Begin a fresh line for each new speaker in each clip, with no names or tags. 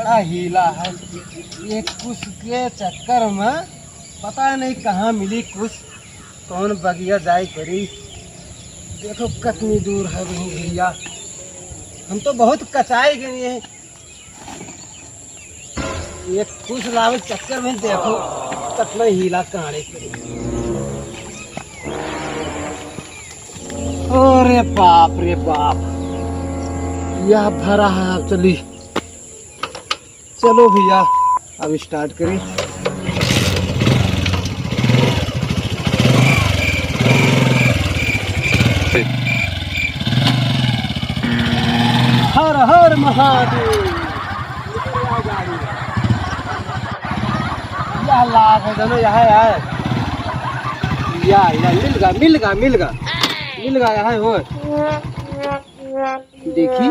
बड़ा हीला है ये कुछ के चक्कर में। पता नहीं कहाँ मिली कुछ, कौन बगिया जाए करी। देखो कितनी दूर है वही भैया, हम तो बहुत कचाए गए हैं ये कुछ लावे चक्कर में। देखो कितना हीला कहाड़े करी। अरे बाप रे बाप, यह भरा है। अब चली चलो भैया, अब स्टार्ट करें। हर हर महादेव। यह लाभ है दोनों, यह है या मिल गा यहाँ हो। देखी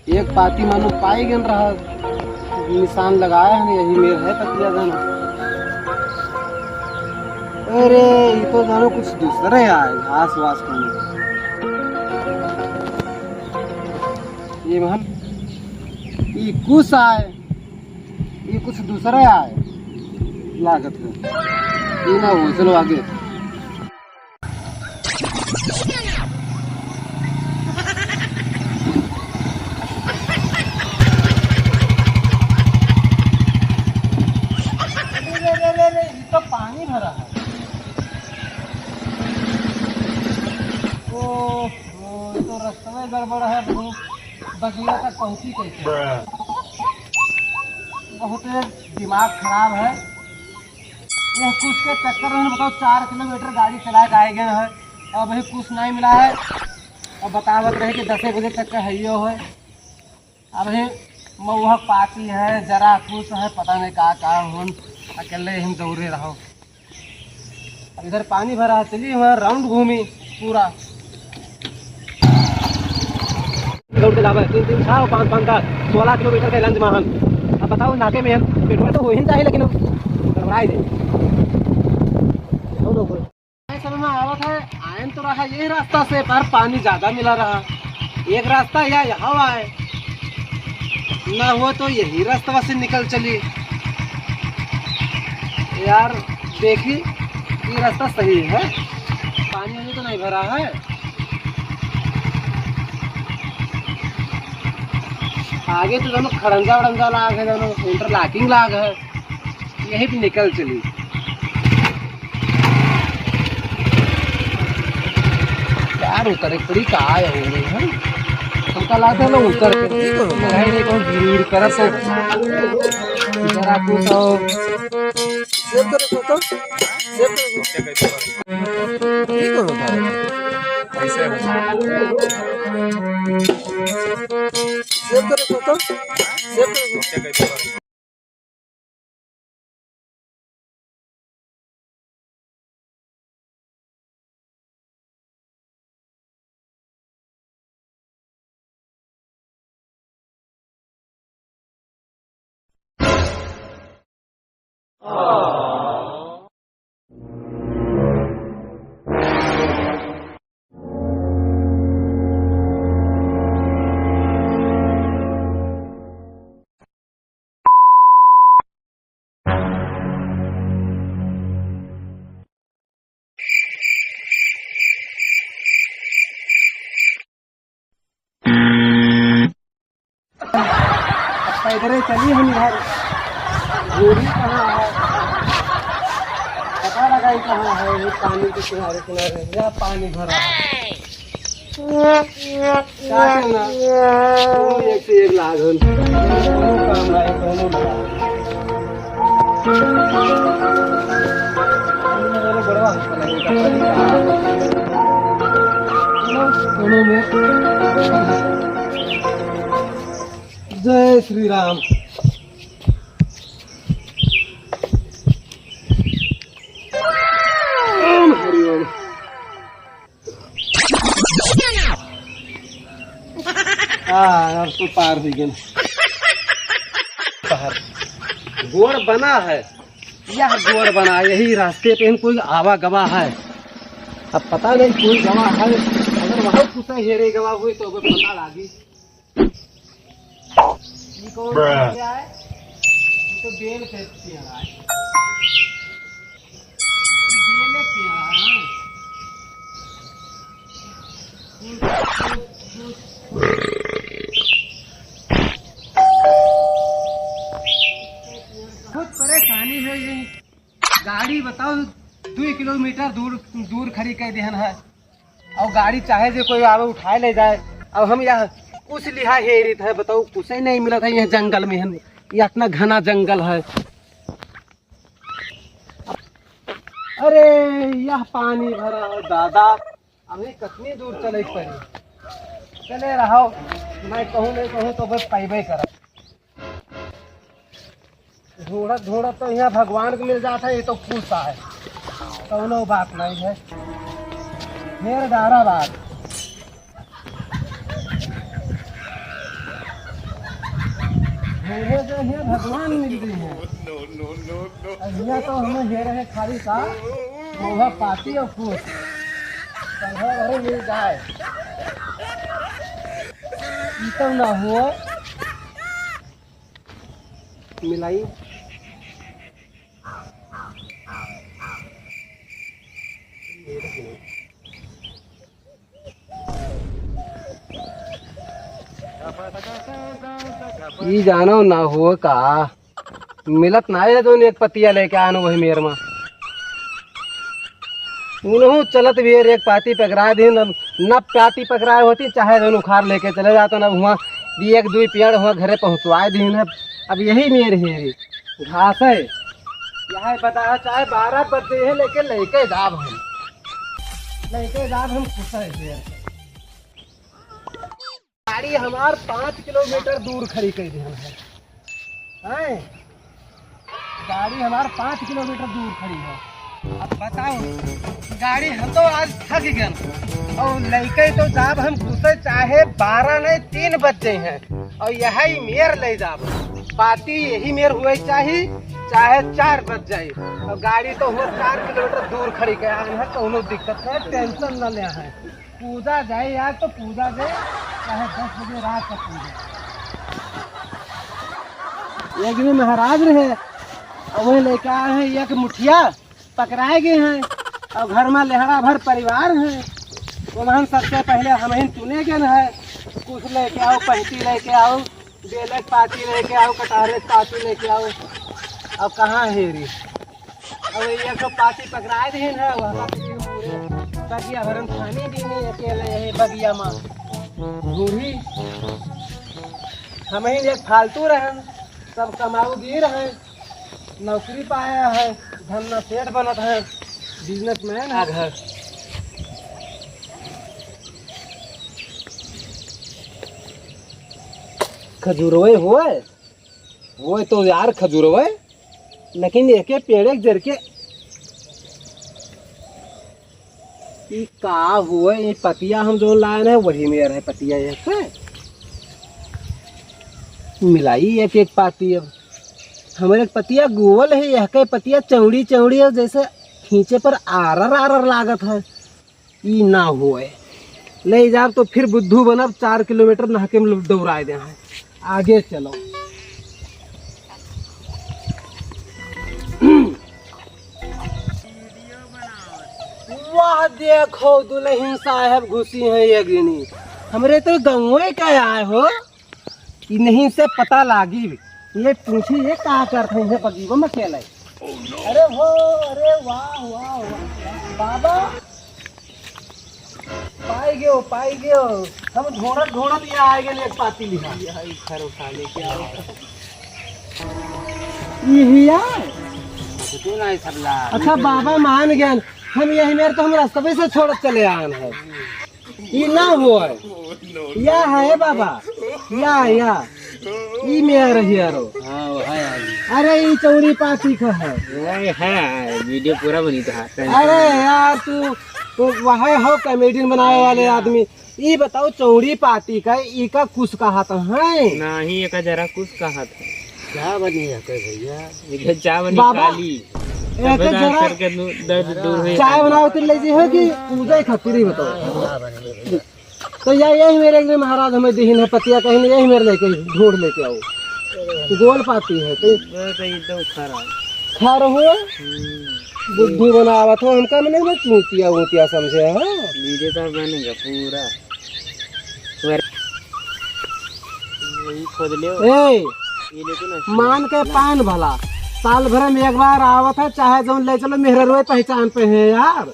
एक पाती मानो पाई गन रहा, निशान लगाया है, यही मेर है तकिया जानो। अरे ये तो जानो कुछ दूसरे आए घास वास करने। ये हम ये कुछ आए, ये कुछ दूसरा आए लागत है। ये ना हो, चलो आगे। तो पानी भरा है। तो रास्ते में गड़बड़ है। बगिया तक पहुंची कैसे? बहुत दिमाग खराब है। यह कुछ के चक्कर में बताओ 4 किलोमीटर गाड़ी चला के आए गए हैं और वही कुछ नहीं मिला है। और बतावत रहे कि 10 बजे तक का है यो है। अब मऊह पाती है, जरा कुछ है, पता नहीं का हम अकेले हम दौड़े रहो। अब इधर पानी भरा है, चलिए वहाँ राउंड घूमी पूरा। दौड़ के लाभ है 3 6 5 5 10 16 किलोमीटर का लंज महान। अब बताओ नाके में पेट्रोल तो हो ही चाहिए, लेकिन गड़बड़ाई दे समझ में आवत है। आयन तो रहा यही रास्ता से, पर पानी ज्यादा मिला रहा। एक रास्ता यहाँ आए ना हो तो यही रास्ता से निकल चली। यार देखी ये रास्ता सही है, पानी अभी तो नहीं भरा है। आगे तो दोनों खड़ंजा वड़ंजा लाग है, दोनों इंटरलॉकिंग लाग है, यही भी निकल चली। यार उतरे पड़ी का आया हो गई है, हमका लगता है लोग उतर के नहीं भीड़ कर जरा कुछ सेव करे फोटो सेव ठीक हो ऐसे सेव करे फोटो सेव करे। इधर चलिए हम इधर गोरी कहाँ है पता लगा कहाँ है। ये पानी के किनारे किनारे या पानी भरा है। क्या करना एक से एक लागन काम है दोनों में। जय श्री राम। ओम हरि ओम। अब तो पार हो गए। गोड़ बना है, यह गोड़ बना, यही रास्ते पे कोई आवा गवा है। अब पता नहीं कोई गवा है, अगर वहाँ कुछ हेरे गवा हुई तो पता लगी। ये कौन क्या है? ये तो बेल के पेड़ है। बेल के पेड़ है। बहुत परेशानी है ये गाड़ी बताओ 2 किलोमीटर दूर खड़ी कर देहन है और गाड़ी चाहे जो कोई आवे उठाए ले जाए और हम यहाँ कुछ लिहा हेरित है बताओ कुछ ही नहीं मिला था यहाँ जंगल में हम ये इतना घना जंगल है। अरे यह पानी भरा है दादा अभी कितनी दूर चले पड़ी चले रहो मैं कहूँ नहीं कहूँ तो बस पैबे कर ढूंढत ढूंढत तो यहाँ भगवान को मिल जाता है ये तो खुश है कौनो बात नहीं है फिर 11 बात जो है भगवान मिल गई है यहाँ तो हमें हे रहे खाली सा मोहा पाती और खुश घरे मिल जाए तो ना हो मिलाई ये जानो ना हो का मिलत ना है तो एक पतिया लेके आनो वही मेर में उन्हों चलत भी एक पाती पकड़ाए दी न पाती पकड़ाए होती चाहे दोनों उखाड़ लेके चले जाते न वहाँ भी 1-2 पेड़ वहाँ घरे पहुँचवाए दी न अब यही मेर है घास है यहाँ बता चाहे 12 बजे है लेके दाब हम खुश है गाड़ी हमार 5 किलोमीटर दूर खड़ी कर दी है गाड़ी हमार 5 किलोमीटर दूर खड़ी है। अब बताओ गाड़ी हम तो आज थक गए और लड़के तो जाब हम खुशे चाहे 12 नहीं 3 बजे हैं और यही मेर ले जाब पाती यही मेर हुए चाहे 4 बज जाए और गाड़ी तो हुआ 4 किलोमीटर दूर खड़ी गया है तो दिक्कत है टेंशन न ले है पूजा जाए यार तो पूजा जाए चाहे 10 बजे रात तक पूजा एक भी महाराज रहे और वही लेके आए हैं एक मुठिया पकड़ाए गए हैं और घर में लेहड़ा भर परिवार है वो हम सबसे पहले हम ही चुने गए है कुछ लेके आओ पंची लेके आओ बेलक पाती लेके आओ कटारे पाती लेके आओ अब कहाँ है री और एक तो पाती पकड़ाए दी है बगिया भरन खाने दी नहीं अकेले यही बगिया माँ बूढ़ी हम ही एक फालतू रहे सब कमाऊ दी रहे नौकरी पाया है धन्ना सेठ बनत है बिजनेसमैन है घर खजूरवे वो तो यार खजूरवे लेकिन एक पेड़ जर के का हुए ये पतिया हम जो लाए है वही मेर है पतिया एक मिलाई एक पाती अब हमारे पतिया गोल है यह के पतिया चौड़ी है जैसे खींचे पर आरर लागत है ई ना हुए ले जाब तो फिर बुद्धू बनब 4 किलोमीटर नहके में दौड़ाए दे हैं आगे चलो वाह देखो दुल्हन साहब घुसी है ये गिनी हमरे तो गाँव का आए हो कि नहीं से पता लागी ये पूछी ये कहा करते हैं पगीबो में खेल अरे हो अरे वाह वाह वाह बाबा पाई गयो हम ढूंढत ये आए गए एक पाती लिखा घर उठा लेके आओ ये तू नहीं सबला अच्छा बाबा मान गए हम यही मेरे तो हम रास्ते से छोड़ चले आए हैं ये ना हुआ या है बाबा या ई मेरा हियारो हां वो है अरे ई चौड़ी पाती का है वीडियो पूरा बनी था अरे यार तू वहां हो कॉमेडियन बनाए वाले आदमी ई बताओ चौड़ी पाती का ई का कुछ कहा था है नहीं एक जरा कुछ कहा था क्या बनी है भैया ये चाय बनी काली एक जरा दर्द दूर हुई चाय बनाओ तो ले जी है कि पूजा खातिर ही बताओ तो यही मेरे महाराज हमें दीन है पतिया कहीं यही मेरे लेके ढूंढ लेके आओ गोल पाती है तो
एकदम खराब
खा रहो बुद्धू बनावत हो हमका मैंने मैं चूतिया ऊतिया समझे हो
लीजिए तो बनेगा पूरा वही खोद ले
ए
ये लेकिन
मान के पान भला साल भर में एक बार आवत है चाहे जो ले चलो मेहर रोए पहचान पे है यार।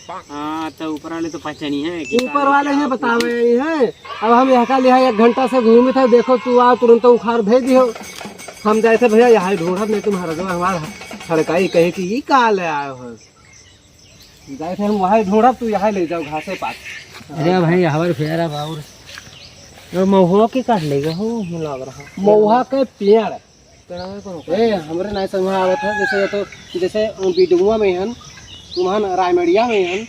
हाँ तो ऊपर वाले तो पहचानी है
ऊपर वाले हैं बतावे हैं। अब हम यहाँ का लिया 1 घंटा से घूमे थे देखो तू आ तुरंत उखाड़ भेज दियो हम जाए थे भैया यहाँ ढूंढत नहीं तुम्हारा जो हमारा हड़काई कहे कि ये कहा ले आए हो जाए थे हम वहाँ ढूंढत तू यहाँ ले जाओ घासे पात।
अरे भाई हमारे फेरा बाबू महुआ के काट लेगा हो लग रहा
महुआ के पेड़ ए हमरे नहीं समझ आवत है जैसे बिडुआ में हन तुम्हान रायमड़िया में हन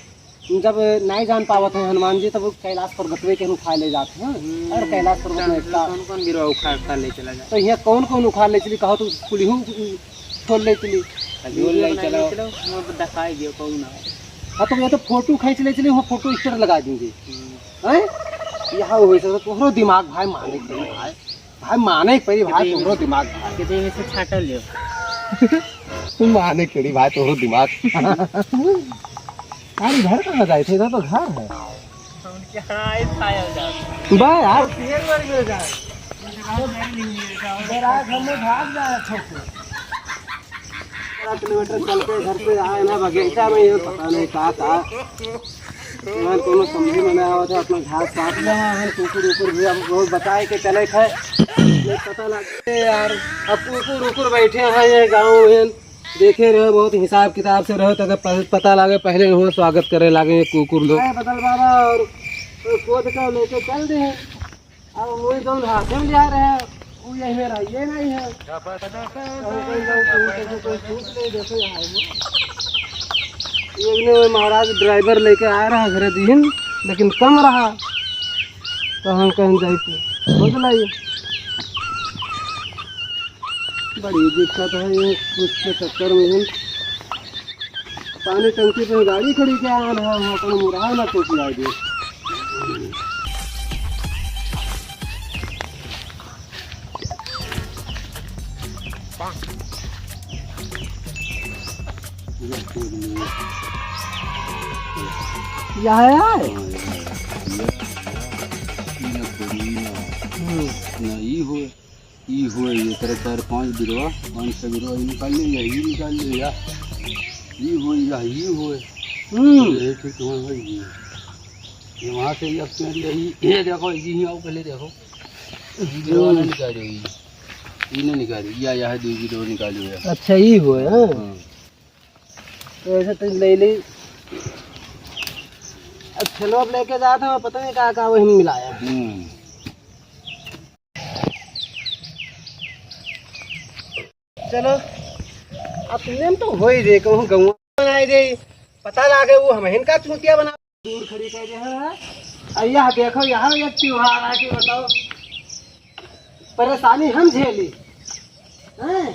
जब नहीं जान पावत है हनुमान जी तब कैलाश पर्वत के उखाड़ ले जाते हैं और कैलाश पर्वत में
कौन कौन गिरा उखाड़ ले चला जाए
तो यहाँ कौन कौन उखाड़ ले चली कहो तो पुलिहू छोड़ ले चली
दिखाई दियो कौन
हाँ तो ये तो फोटो खींच ले चली वो फोटो स्टेट लगा देंगे हैं यहाँ वैसे तोहरो दिमाग भाई माने के भाई भाई माने के भाई तोहरो दिमाग भाई
कितने में से छाटा लियो
तुम माने के भाई तोहरो दिमाग अरे घर कहाँ जाए थे इधर तो घर है बा यार किलोमीटर चल के घर पे आए ना बगीचा में ये पता नहीं कहा कोनो समझे में नहीं आवा था अपना घास काट लिया कुकुर उकुर भी हम रोज बताए के चले थे पता लगे यार अब कुकुर उकुर बैठे हैं ये गाँव में देखे रहे बहुत हिसाब किताब से रहो तो पता लगे पहले वो स्वागत करे लगे कुकुर लोग बदल बाबा और खोद कर लेके चल दे अब वही जो हाथे में जा रहे हैं वो यही मेरा ये नहीं है महाराज ड्राइवर लेके आ रहा घर दिन लेकिन कम रहा तो हम कहीं जाए समझ लाइए बड़ी दिक्कत है ये कुछ के चक्कर में पानी टंकी पे गाड़ी खड़ी के आ रहा है अपन मुराह ना तो की आगे
ई हो ये तरह 4-5 बिरवा 500 बिरवा निकाल ले यही निकाल ले या ये हो ये ठीक हो ये वहाँ से अब यही ये देखो यही आओ पहले देखो बिरवा ना निकालो ये ना निकालो या यहाँ 2 बिरवा निकालो या
अच्छा ये हो है तो ऐसे तो ले ले अब चलो अब लेके जाता हूँ पता नहीं कहाँ वही मिलाया चलो अब तुमने तो हो ही दे कहूँ गौवा बनाई दे पता लगे वो हम इनका चूतिया बना दूर खड़ी कर दे यह देखो यहाँ एक त्योहार आ के बताओ परेशानी हम झेली हैं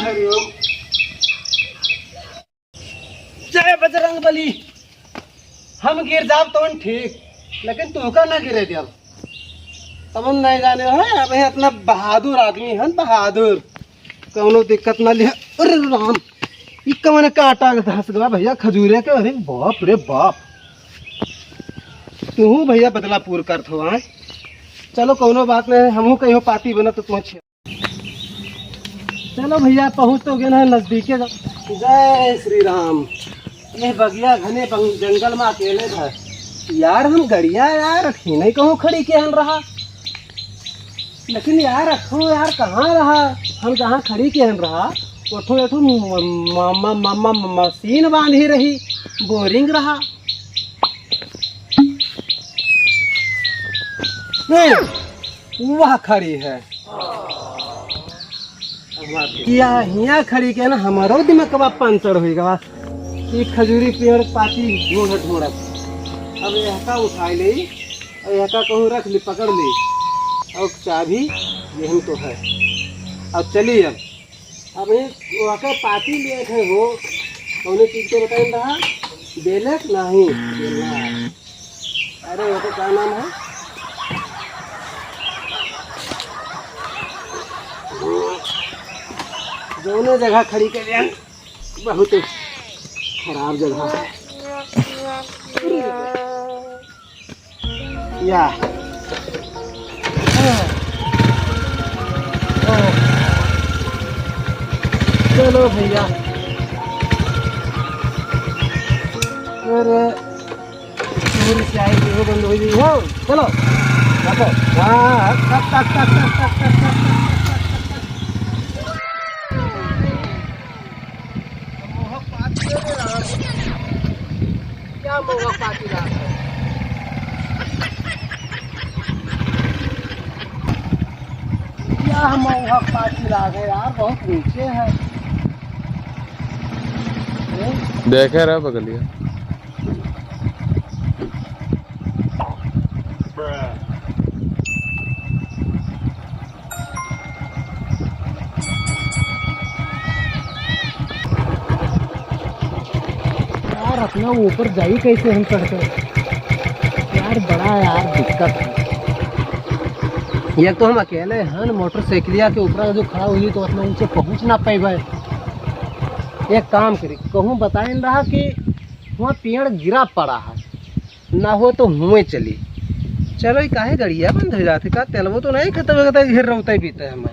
हरिओम जय बजरंग बली हम गिर जाब तो ठीक लेकिन तू का ना गिरे दे तब हम नहीं जाने है अब इतना बहादुर आदमी है बहादुर कौनो दिक्कत ना ले अरे राम ये कमने काटा धस गया भैया खजूरे के अरे बाप रे बाप तू भैया बदलापुर कर थो हाँ चलो कौनो बात नहीं हमहू कहीं पार्टी बना तो पहुँचे चलो भैया पहुँच तो गए ना नजदीके जय श्री राम ये बगिया घने जंगल में अकेले था यार हम गड़िया यार रखी नहीं कहूँ खड़ी के हम रहा लेकिन यार रखो यार कहाँ रहा हम जहाँ खड़ी के हम रहा उठो मशीन बांध ही रही बोरिंग रहा वह खड़ी है यहाँ खड़ी के ना हमारो दिमाग पंचर हुई गवा ये खजूरी पेड़ पाती ढूंढत ढूंढत अब यह का उठा ले और यह का कहूँ रख ली पकड़ ली और चाबी यही तो है। अब चलिए अब वाकई पार्टी लिए थे वो उन्हें चीज के बताए रहा बेलक नहीं अरे वो तो क्या नाम है दोनों जगह खड़ी कर दिया, बहुत खराब जगह है या चलो भैया, अरे चाय की वो बंद हो गई हो, चलो रखो। हाँ तक तक तक तक तक तक तक क्या मोह पाती रात है, क्या मोह पाती रात है यार, बहुत नीचे है।
देखे रहा बगलिया
यार अपना ऊपर जाई कैसे हम चढ़ कर यार, बड़ा यार दिक्कत है। एक तो हम अकेले हैं, मोटरसाइकिलिया के ऊपर जो खड़ा हुई तो अपना नीचे पहुंच ना पाए। एक काम करी, कहूँ बताए रहा कि वहाँ पेड़ गिरा पड़ा है, ना हो तो हुए चली। चलो ये काहे गड़िया बंद हो जाती का, तेलवो तो नहीं खत्म होता, घेर रहा बीते हमें।